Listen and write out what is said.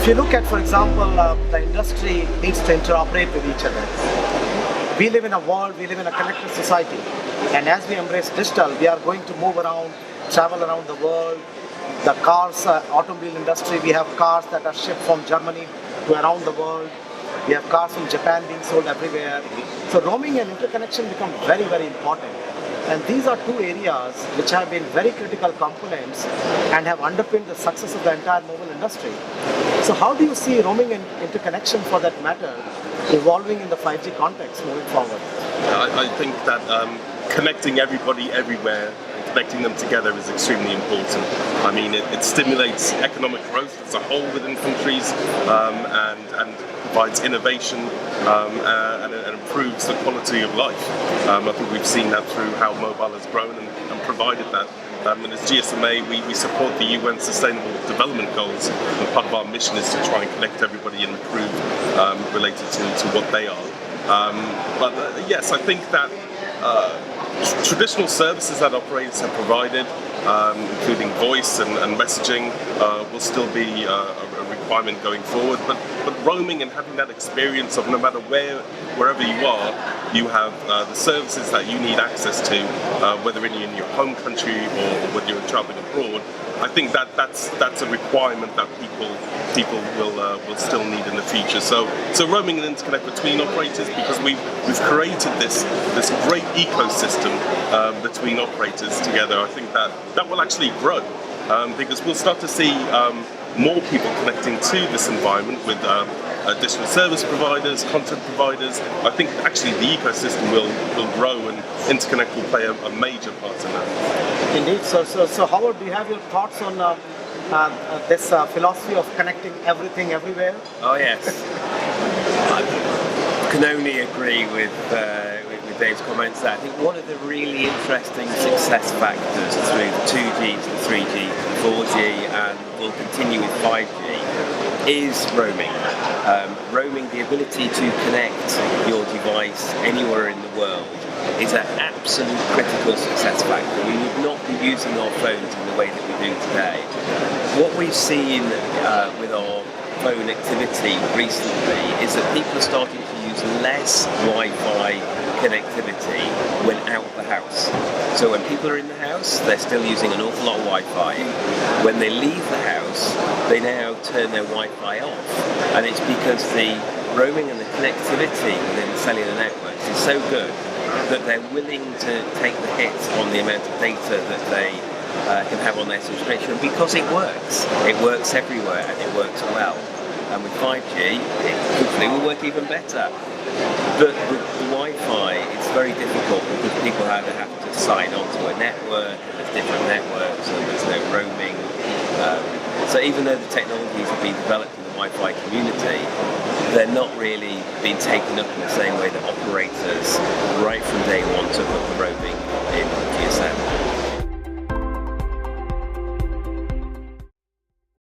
If you look at, for example, the industry needs to interoperate with each other. We live in a world, we live in a connected society, and as we embrace digital, we are going to move around, travel around the world. The cars, automobile industry, we have cars that are shipped from Germany to around the world. We have cars from Japan being sold everywhere. So roaming and interconnection become very, very important. And these are two areas which have been very critical components and have underpinned the success of the entire mobile industry. So how do you see roaming and interconnection, for that matter, evolving in the 5G context moving forward? I think that connecting everybody everywhere, connecting them together is extremely important. I mean, it stimulates economic growth as a whole within countries and provides innovation and it improves the quality of life. I think we've seen that through how mobile has grown and provided that. And as GSMA, we support the UN Sustainable Development Goals, and part of our mission is to try and connect everybody and improve related to what they are. But yes, I think that traditional services that operators have provided, including voice and messaging, will still be a requirement going forward. But roaming and having that experience of no matter wherever you are, you have the services that you need access to, whether in your home country or whether you're traveling abroad. I think that's a requirement that people will still need in the future. So roaming and interconnect between operators, because we've created this great ecosystem between operators together. I think that will actually grow because we'll start to see more people connecting to this environment with additional service providers, content providers. I think actually the ecosystem will grow and interconnect will play a major part in that. Indeed. So Howard, do you have your thoughts on this philosophy of connecting everything everywhere? Oh yes. I can only agree with Dave's comments there. I think one of the really interesting success factors through the 2G to the 3G to the 4G and will continue with 5G is roaming. Roaming, the ability to connect your device anywhere in the world, is an absolute critical success factor. We would not be using our phones in the way that we do today. What we've seen with our phone activity recently is that people are starting to use less Wi-Fi connectivity when out of the house. So when people are in the house, they're still using an awful lot of Wi-Fi. When they leave the house, they now turn their Wi-Fi off. And it's because the roaming and the connectivity within the cellular networks is so good that they're willing to take the hit on the amount of data that they can have on their subscription because it works. It works everywhere and it works well. And with 5G, it hopefully will work even better. But with the Wi-Fi, it's very difficult because people either have to sign onto a network, and there's different networks, and there's no roaming. So even though the technologies have been developed in the Wi-Fi community, they're not really being taken up in the same way that operators, right from day one, took up the roaming in GSM.